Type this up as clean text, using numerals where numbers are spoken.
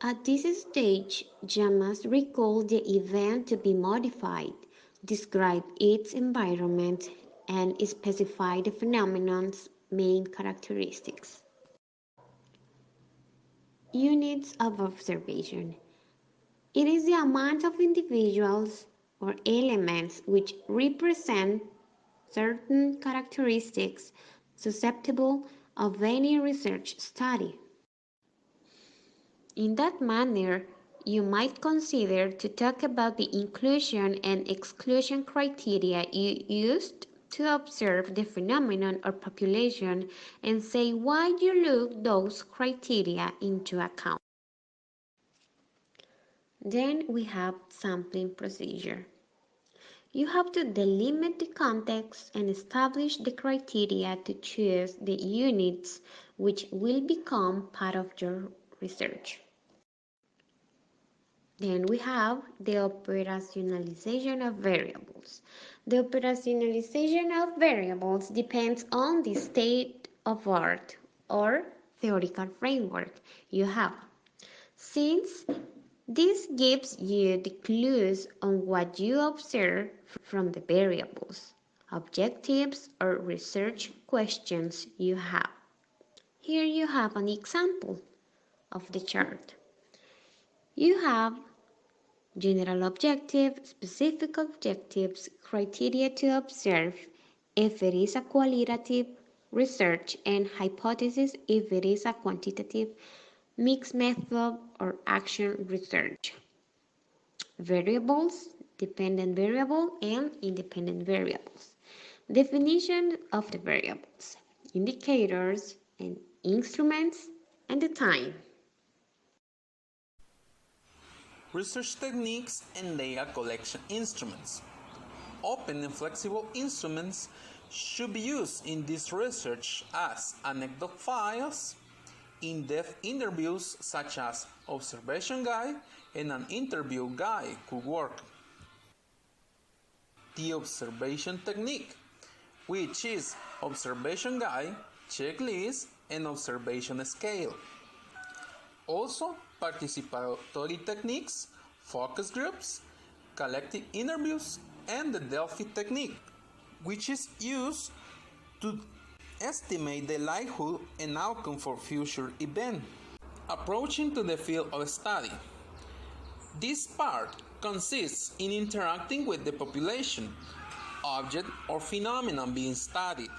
At this stage, you must recall the event to be modified, describe its environment, and specify the phenomenon's main characteristics. Units of observation. It is the amount of individuals or elements which represent certain characteristics susceptible of any research study. In that manner, you might consider to talk about the inclusion and exclusion criteria you used to observe the phenomenon or population and say why you took those criteria into account. Then we have sampling procedure. You have to delimit the context and establish the criteria to choose the units which will become part of your research. Then we have the operationalization of variables. The operationalization of variables depends on the state of art or theoretical framework you have. Since this gives you the clues on what you observe from the variables, objectives, or research questions you have. Here you have an example of the chart. You have general objective, specific objectives, criteria to observe if it is a qualitative research, and hypothesis if it is a quantitative, mixed method, or action research. Variables, dependent variable, and independent variables. Definition of the variables, indicators and instruments, and the time. Research techniques and data collection instruments. Open and flexible instruments should be used in this research as anecdote files, in-depth interviews such as observation guide and an interview guide could work. The observation technique, which is observation guide, checklist, and observation scale. Also, participatory techniques, focus groups, collective interviews, and the Delphi technique, which is used to estimate the likelihood and outcome for future events. Approaching to the field of study. This part consists in interacting with the population, object, or phenomenon being studied.